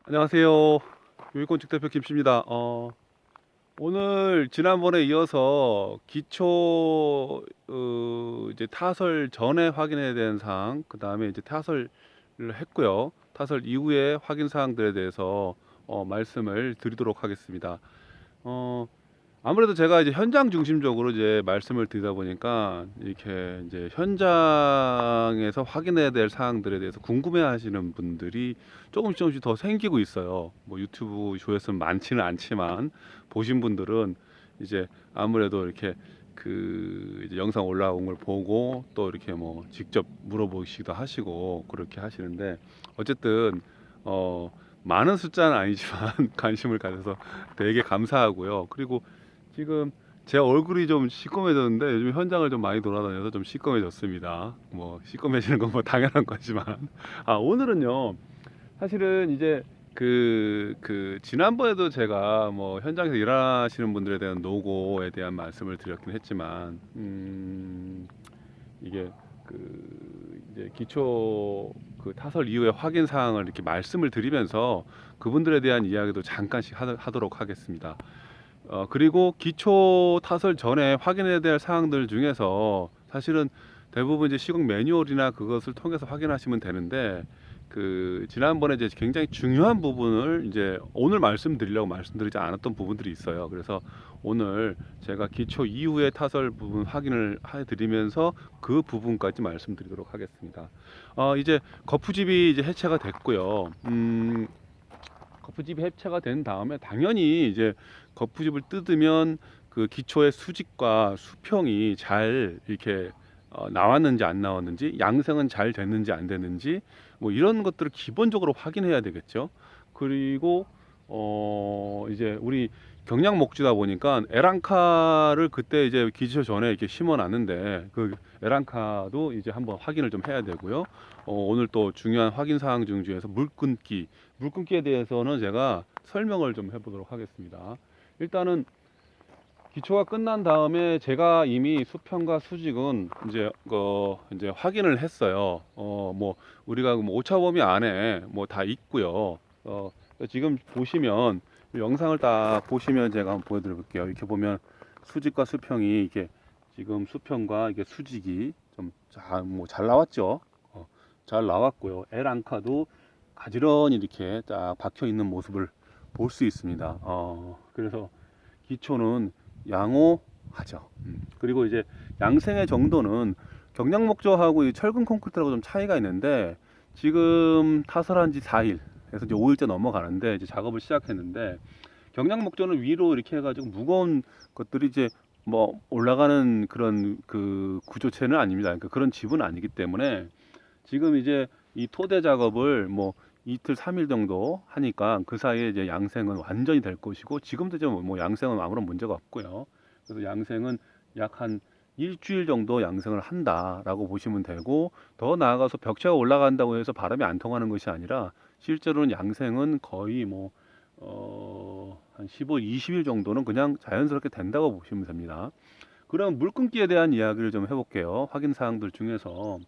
안녕하세요. 요일건축 대표 김씨입니다. 오늘 지난번에 이어서 기초 이제 타설 전에 확인해야 되는 사항, 그 다음에 이제 타설을 했고요. 타설 이후에 확인 사항들에 대해서 말씀을 드리도록 하겠습니다. 어, 아무래도 제가 이제 현장 중심적으로 이제 말씀을 드리다 보니까 이렇게 이제 현장에서 확인해야 될 사항들에 대해서 궁금해 하시는 분들이 조금씩 더 생기고 있어요. 뭐 유튜브 조회수는 많지는 않지만 보신 분들은 이제 아무래도 이렇게 그 이제 영상 올라온 걸 보고 또 이렇게 뭐 직접 물어보시기도 하시고 그렇게 하시는데 어쨌든 많은 숫자는 아니지만 관심을 가져서 되게 감사하고요. 그리고 지금 제 얼굴이 좀 시꺼매졌는데 요즘 현장을 좀 많이 돌아다녀서 좀 시꺼매졌습니다. 뭐 시꺼매지는 건 뭐 당연한 거지만 오늘은요 사실은 이제 지난번에도 제가 뭐 현장에서 일하시는 분들에 대한 노고에 대한 말씀을 드렸긴 했지만 이게 이제 기초 타설 이후에 확인 사항을 이렇게 말씀을 드리면서 그분들에 대한 이야기도 잠깐씩 하도록 하겠습니다. 그리고 기초 타설 전에 확인해야 될 사항들 중에서 사실은 대부분 이제 시공 매뉴얼이나 그것을 통해서 확인하시면 되는데 지난번에 이제 굉장히 중요한 부분을 이제 오늘 말씀드리려고 말씀드리지 않았던 부분들이 있어요. 그래서 오늘 제가 기초 이후의 타설 부분 확인을 해드리면서 그 부분까지 말씀드리도록 하겠습니다. 이제 거푸집이 이제 해체가 됐고요. 거푸집이 해체가 된 다음에 당연히 이제 거푸집을 뜯으면 그 기초의 수직과 수평이 잘 이렇게 나왔는지 안 나왔는지, 양생은 잘 됐는지 안 됐는지, 뭐 이런 것들을 기본적으로 확인해야 되겠죠. 그리고 이제 우리 경량 목지다 보니까 에란카를 그때 이제 기초 전에 이렇게 심어놨는데 그 에란카도 이제 한번 확인을 좀 해야 되고요. 오늘 또 중요한 확인 사항 중에서 물끊기에 대해서는 제가 설명을 좀 해보도록 하겠습니다. 일단은 기초가 끝난 다음에 제가 이미 수평과 수직은 이제 확인을 했어요. 뭐 우리가 뭐 오차 범위 안에 뭐 다 있고요. 지금 보시면 영상을 딱 보시면 제가 한번 보여드릴게요. 이렇게 보면 수직과 수평이 이게 지금 수평과 이게 수직이 좀 잘 나왔죠. 잘 나왔고요. L앙카도 가지런히 이렇게 딱 박혀 있는 모습을 볼 수 있습니다. 그래서 기초는 양호하죠. 그리고 이제 양생의 정도는 경량 목조하고 이 철근 콘크리트하고 좀 차이가 있는데 지금 타설한 지 4일 그래서 이제 5일째 넘어가는데 이제 작업을 시작했는데 경량 목조는 위로 이렇게 해가지고 무거운 것들이 이제 뭐 올라가는 그런 그 구조체는 아닙니다. 그러니까 그런 집은 아니기 때문에 지금 이제 이 토대 작업을 뭐 이틀 3일 정도 하니까 그 사이에 이제 양생은 완전히 될 것이고 지금도 이제 뭐 양생은 아무런 문제가 없고요. 그래서 양생은 약 한 일주일 정도 양생을 한다라고 보시면 되고 더 나아가서 벽체가 올라간다고 해서 바람이 안 통하는 것이 아니라 실제로는 양생은 거의 한 15, 20일 정도는 그냥 자연스럽게 된다고 보시면 됩니다. 그럼 물끊기에 대한 이야기를 좀 해볼게요. 확인 사항들 중에서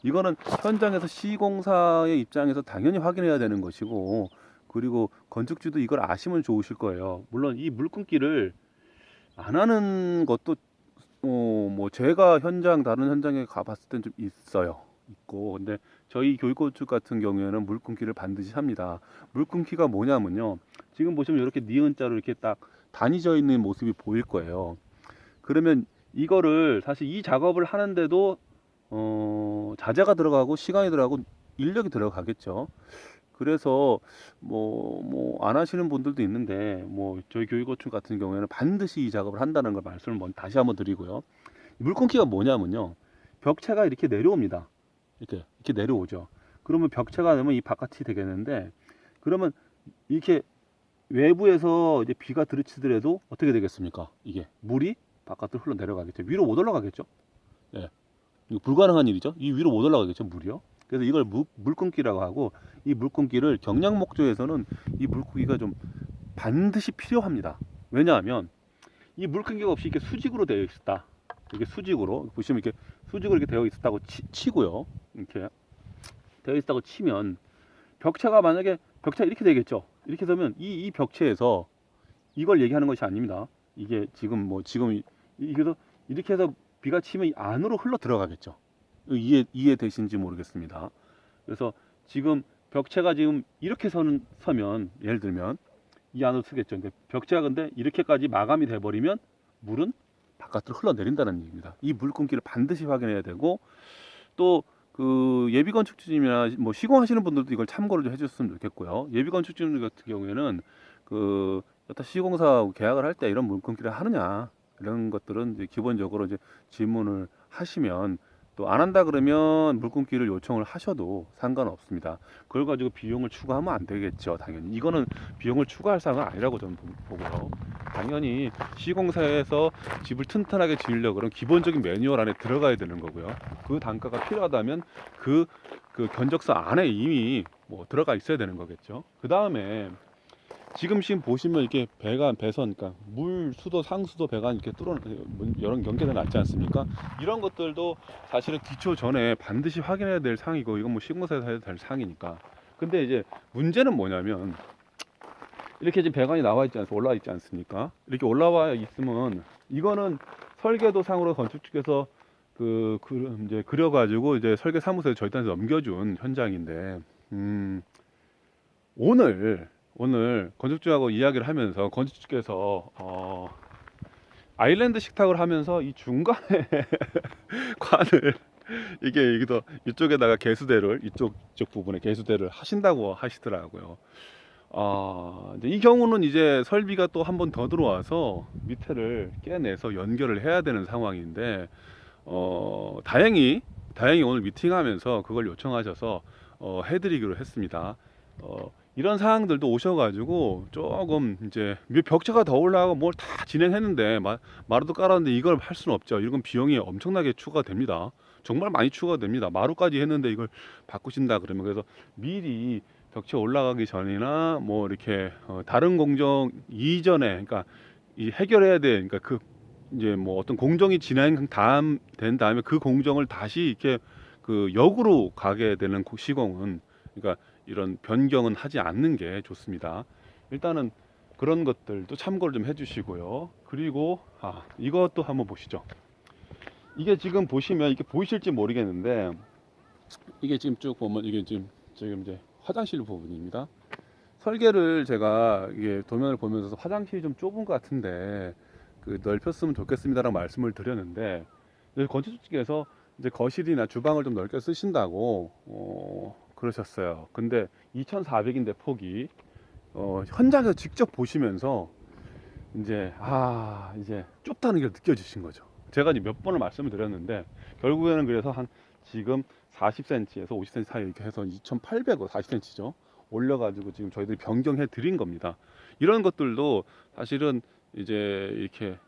이거는 현장에서 시공사의 입장에서 당연히 확인해야 되는 것이고 그리고 건축주도 이걸 아시면 좋으실 거예요. 물론 이 물끊기를 안 하는 것도 뭐 제가 다른 현장에 가봤을 땐 좀 있고 근데 저희 교육건축 같은 경우에는 물끊기를 반드시 합니다. 물끊기가 뭐냐면요. 지금 보시면 이렇게 니은자로 이렇게 딱 단위져 있는 모습이 보일 거예요. 그러면 이거를 사실 이 작업을 하는데도 자재가 들어가고 시간이 들어가고 인력이 들어가겠죠. 그래서 뭐 안 하시는 분들도 있는데 뭐 저희 교육건축 같은 경우에는 반드시 이 작업을 한다는 걸 말씀을 다시 한번 드리고요. 물con기가 뭐냐면요. 벽체가 이렇게 내려옵니다. 이렇게 내려오죠. 그러면 벽체가 되면 이 바깥이 되겠는데 그러면 이렇게 외부에서 이제 비가 들이치더라도 어떻게 되겠습니까? 이게 물이 바깥으로 흘러 내려가겠죠. 위로 못 올라가겠죠. 예. 이거 불가능한 일이죠. 이 위로 못 올라가겠죠, 물이요. 그래서 이걸 물끊기라고 하고 이 물끊기를 경량 목조에서는 이 물끊기가 좀 반드시 필요합니다. 왜냐하면 이 물끈기가 없이 이렇게 수직으로 되어 있다. 이게 수직으로 보시면 이렇게 수직으로 이렇게 되어 있었다고 치고요. 이렇게 되어 있다고 치면 벽체가 만약에 벽체가 이렇게 되겠죠. 이렇게 되면 이 벽체에서 이걸 얘기하는 것이 아닙니다. 이게 지금 이게도 이렇게 해서 비가 치면 안으로 흘러 들어가겠죠. 이해되신지 모르겠습니다. 그래서 지금 벽체가 지금 이렇게 서면 예를 들면 이 안으로 쓰겠죠. 근데 벽체가 근데 이렇게까지 마감이 돼 버리면 물은 바깥으로 흘러내린다는 얘기입니다. 이 물금기를 반드시 확인해야 되고, 또 그 예비 건축주님이나 뭐 시공하시는 분들도 이걸 참고를 좀 해줬으면 좋겠고요. 예비 건축주님 같은 경우에는 그 여타 시공사하고 계약을 할 때 이런 물금기를 하느냐, 이런 것들은 이제 기본적으로 이제 질문을 하시면, 또 안 한다 그러면 물금기를 요청을 하셔도 상관없습니다. 그걸 가지고 비용을 추가하면 안 되겠죠. 당연히 이거는 비용을 추가할 사항은 아니라고 저는 보고요. 당연히 시공사에서 집을 튼튼하게 지으려고 그러면 기본적인 매뉴얼 안에 들어가야 되는 거고요. 그 단가가 필요하다면 그 견적서 안에 이미 뭐 들어가 있어야 되는 거겠죠. 그 다음에 지금 보시면 이렇게 배선, 그러니까 물 수도 상수도 배관 이렇게 여러 연계돼 놨지 않습니까? 이런 것들도 사실은 기초 전에 반드시 확인해야 될 사항이고, 이건 뭐 시공사에서 해야 될 사항이니까. 근데 이제 문제는 뭐냐면, 이렇게 지금 배관이 올라와 있지 않습니까? 이렇게 올라와 있으면 이거는 설계도 상으로 건축주께서 이제 그려가지고 이제 설계 사무소에 저희한테 넘겨준 현장인데, 오늘 건축주하고 이야기를 하면서 건축주께서 아일랜드 식탁을 하면서 이 중간에 관을 이게 이쪽에다가 개수대를 이쪽 부분에 개수대를 하신다고 하시더라고요. 이제 이 경우는 이제 설비가 또 한 번 더 들어와서 밑에를 깨내서 연결을 해야 되는 상황인데, 다행히 오늘 미팅하면서 그걸 요청하셔서 해드리기로 했습니다. 이런 사항들도 오셔가지고 조금 이제 벽체가 더 올라가고 뭘 다 진행했는데 마루도 깔았는데 이걸 할 수는 없죠. 이건 비용이 엄청나게 추가됩니다. 정말 많이 추가됩니다. 마루까지 했는데 이걸 바꾸신다 그러면, 그래서 미리 벽체 올라가기 전이나 뭐 이렇게 다른 공정 이전에, 그러니까 이 해결해야 돼. 그러니까 이제 뭐 어떤 공정이 된 다음에 그 공정을 다시 이렇게 역으로 가게 되는 시공은, 그러니까 이런 변경은 하지 않는 게 좋습니다. 일단은 그런 것들도 참고를 좀 해주시고요. 그리고 이것도 한번 보시죠. 이게 지금 보시면 이게 보이실지 모르겠는데, 이게 지금 쭉 보면 이게 지금 이제 화장실 부분입니다. 설계를 제가 이게 도면을 보면서 화장실이 좀 좁은 것 같은데 넓혔으면 좋겠습니다라고 말씀을 드렸는데, 건축주께서 이제 거실이나 주방을 좀 넓게 쓰신다고 그러셨어요. 근데 2,400인데 폭이 현장에서 직접 보시면서 이제 좁다는 게 느껴지신 거죠. 제가 이제 몇 번을 말씀을 드렸는데, 결국에는 그래서 지금 40cm에서 50cm 사이 이렇게 해서 2,800으로 40cm죠. 올려가지고 지금 저희들이 변경해 드린 겁니다. 이런 것들도 사실은 이제 이렇게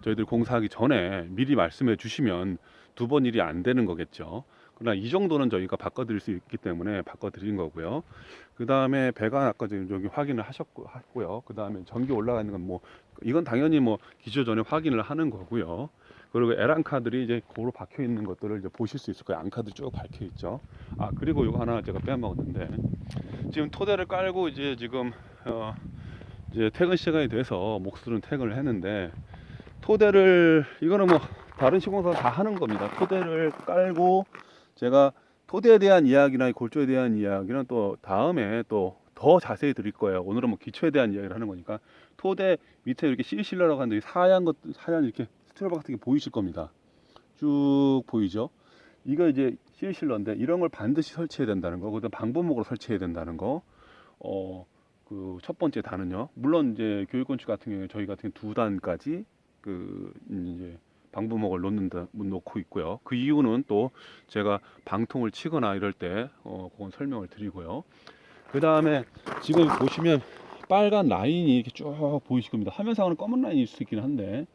저희들 공사하기 전에 미리 말씀해 주시면 두 번 일이 안 되는 거겠죠. 그러나 이 정도는 저희가 바꿔드릴 수 있기 때문에 바꿔드린 거고요. 그 다음에 배관 아까 지금 여기 확인을 하셨고요. 그 다음에 전기 올라가는 건 이건 당연히 기초 전에 확인을 하는 거고요. 그리고 에란카들이 이제 고로 박혀 있는 것들을 이제 보실 수 있을 거예요. 앙카들 쭉 박혀 있죠. 그리고 이거 하나 제가 빼먹었는데, 지금 토대를 깔고 이제 지금 이제 퇴근 시간이 돼서 목수들은 퇴근을 했는데, 토대를 이거는 다른 시공사 다 하는 겁니다. 토대를 깔고 제가 토대에 대한 이야기나 골조에 대한 이야기는 또 다음에 또 더 자세히 드릴 거예요. 오늘은 기초에 대한 이야기를 하는 거니까. 토대 밑에 이렇게 실실러라고 하는데 하얀 이렇게 스티로버 같은 게 보이실 겁니다. 쭉 보이죠? 이거 이제 실실러인데 이런 걸 반드시 설치해야 된다는 거, 그다음 방범목으로 설치해야 된다는 거. 첫 번째 단은요. 물론 이제 교육건축 같은 경우에 저희 같은 경우 2단까지 이제 방부목을 놓고 있고요. 그 이유는 또 제가 방통을 치거나 이럴 때 그건 설명을 드리고요. 그 다음에 지금 보시면 빨간 라인이 이렇게 쭉 보이실 겁니다. 화면상으로는 검은 라인일 수 있긴 한데,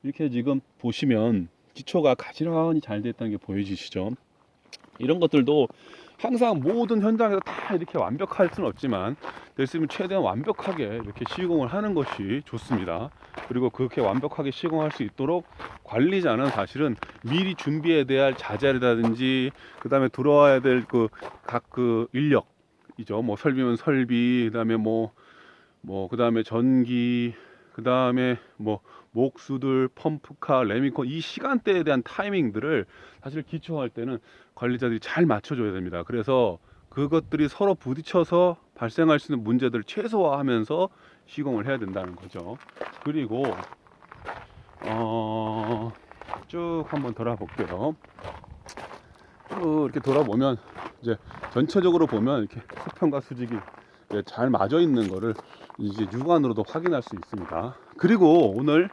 이렇게 지금 보시면 기초가 가지런히 잘 됐다는 게 보여지시죠? 이런 것들도 항상 모든 현장에서 다 이렇게 완벽할 수는 없지만, 됐으면 최대한 완벽하게 이렇게 시공을 하는 것이 좋습니다. 그리고 그렇게 완벽하게 시공할 수 있도록 관리자는 사실은 미리 준비해야 될 자재라든지, 그 다음에 들어와야 될 각 인력, 시간이죠. 뭐 설비면 설비, 그다음에 그다음에 전기, 그다음에 뭐 목수들, 펌프카, 레미콘, 이 시간대에 대한 타이밍들을 사실 기초할 때는 관리자들이 잘 맞춰줘야 됩니다. 그래서 그것들이 서로 부딪혀서 발생할 수 있는 문제들을 최소화하면서 시공을 해야 된다는 거죠. 그리고 쭉 한번 돌아볼게요. 쭉 이렇게 돌아보면 이제 전체적으로 보면 이렇게 수평과 수직이 잘 맞아 있는 거를 이제 육안으로도 확인할 수 있습니다. 그리고 오늘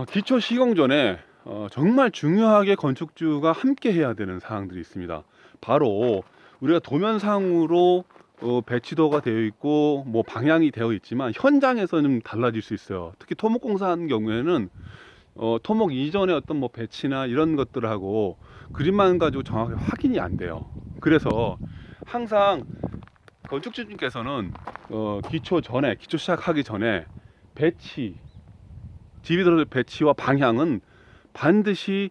기초 시공 전에 정말 중요하게 건축주가 함께 해야 되는 사항들이 있습니다. 바로 우리가 도면상으로 배치도가 되어 있고 뭐 방향이 되어 있지만 현장에서는 달라질 수 있어요. 특히 토목공사 하는 경우에는 토목 이전에 어떤 뭐 배치나 이런 것들하고 그림만 가지고 정확히 확인이 안 돼요. 그래서 항상 건축주님께서는 기초 시작하기 전에 배치, 집이 들어서 배치와 방향은 반드시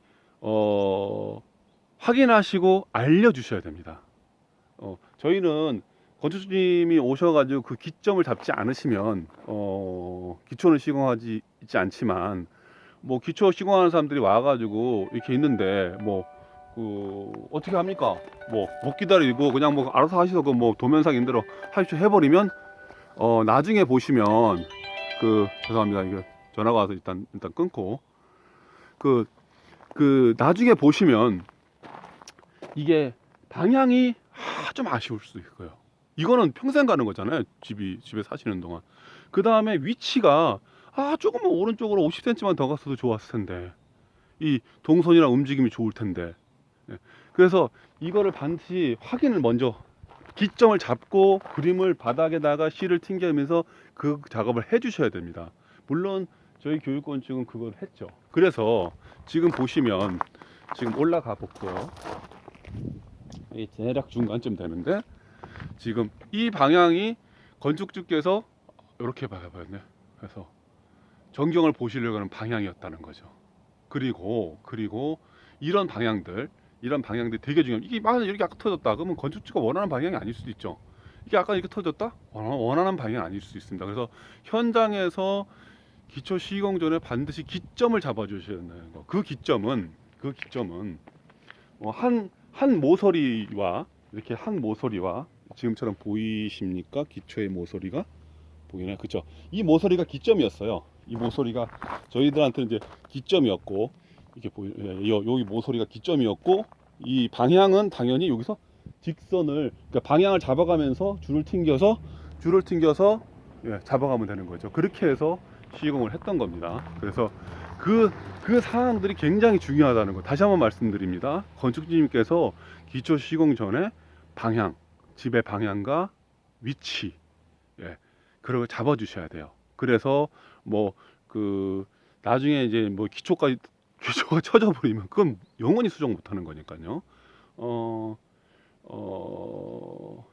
확인하시고 알려주셔야 됩니다. 저희는 건축주님이 오셔가지고 그 기점을 잡지 않으시면 기초는 시공하지 있지 않지만 뭐 기초 시공하는 사람들이 와가지고 이렇게 있는데 어떻게 합니까? 못 기다리고 그냥 뭐 알아서 하시고 뭐 도면상 임대로 하십시오 해버리면 나중에 보시면 죄송합니다. 이거 전화가 와서 일단 끊고 나중에 보시면 이게 방향이 좀 아쉬울 수도 있고요. 이거는 평생 가는 거잖아요. 집에 사시는 동안. 그 다음에 위치가 조금만 오른쪽으로 50cm만 더 갔어도 좋았을 텐데, 이 동선이랑 움직임이 좋을 텐데. 그래서 이거를 반드시 확인을 먼저 기점을 잡고 그림을 바닥에다가 실을 튕기면서 그 작업을 해 주셔야 됩니다. 물론 저희 교육건축은 그걸 했죠. 그래서 지금 보시면 지금 올라가 볼게요. 대략 중간쯤 되는데 지금 이 방향이 건축주께서 이렇게 봐야겠네. 그래서 전경을 보시려고 하는 방향이었다는 거죠. 그리고 이런 방향들이 되게 중요해요. 이게 만약 이렇게 아까 터졌다 그러면 건축주가 원하는 방향이 아닐 수도 있죠. 이게 아까 이렇게 터졌다? 원하는 방향이 아닐 수 있습니다. 그래서 현장에서 기초 시공 전에 반드시 기점을 잡아 주셔야 된다는 거. 그 기점은 한 모서리와 이렇게 한 모서리와 지금처럼 보이십니까? 기초의 모서리가 보이나요? 그쵸? 이 모서리가 기점이었어요. 이 모서리가 저희들한테는 이제 기점이었고, 이렇게 여기 모서리가 기점이었고, 이 방향은 당연히 여기서 직선을, 그러니까 방향을 잡아가면서 줄을 튕겨서 잡아가면 되는 거죠. 그렇게 해서 시공을 했던 겁니다. 그래서 그 사항들이 굉장히 중요하다는 거 다시 한번 말씀드립니다. 건축주님께서 기초 시공 전에 방향, 집의 방향과 위치, 그런 걸 잡아 주셔야 돼요. 그래서 나중에 이제 기초가 쳐져 버리면 그건 영원히 수정 못 하는 거니까요.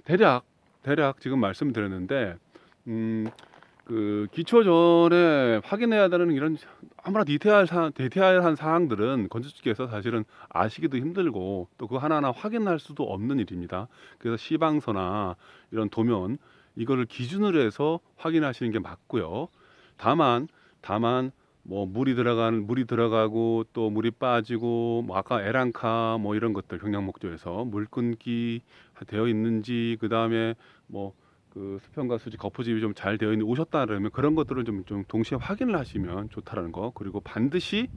대략 지금 말씀드렸는데, 기초 전에 확인해야 되는 이런 아무나 디테일한 사항들은 건축주께서 사실은 아시기도 힘들고 또 그거 하나하나 확인할 수도 없는 일입니다. 그래서 시방서나 이런 도면 이거를 기준으로 해서 확인하시는 게 맞고요. 다만 물이 들어가고 또 물이 빠지고 아까 에랑카 이런 것들 경량목조에서 물 끊기 되어 있는지, 그 다음에 수평과 수직 거푸집이 좀 잘 되어 있는 오셨다 그러면 그런 것들을 좀 동시에 확인을 하시면 좋다라는 거. 그리고 반드시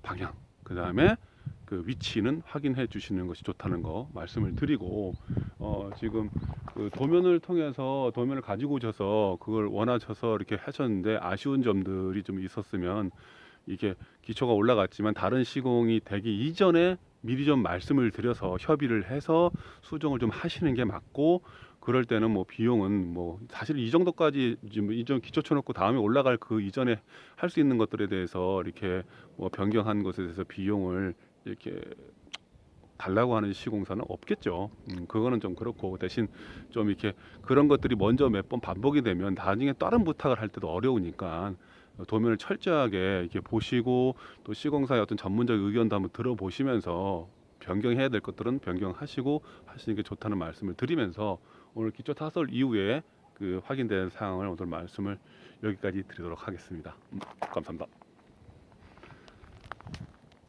방향, 그 다음에 그 위치는 확인해 주시는 것이 좋다는 거 말씀을 드리고, 지금 도면을 가지고 오셔서 그걸 원하셔서 이렇게 하셨는데 아쉬운 점들이 좀 있었으면, 이게 기초가 올라갔지만 다른 시공이 되기 이전에 미리 좀 말씀을 드려서 협의를 해서 수정을 좀 하시는 게 맞고, 그럴 때는 비용은 사실 이 정도까지 지금 이전 기초 쳐놓고 다음에 올라갈 그 이전에 할 수 있는 것들에 대해서 이렇게 변경한 것에 대해서 비용을 이렇게 달라고 하는 시공사는 없겠죠. 그거는 좀 그렇고, 대신 좀 이렇게 그런 것들이 먼저 몇 번 반복이 되면 나중에 다른 부탁을 할 때도 어려우니까 도면을 철저하게 이렇게 보시고 또 시공사의 어떤 전문적 의견도 한번 들어보시면서 변경해야 될 것들은 변경하시고 하시는 게 좋다는 말씀을 드리면서 오늘 기초 타설 이후에 그 확인된 사항을 오늘 말씀을 여기까지 드리도록 하겠습니다. 감사합니다.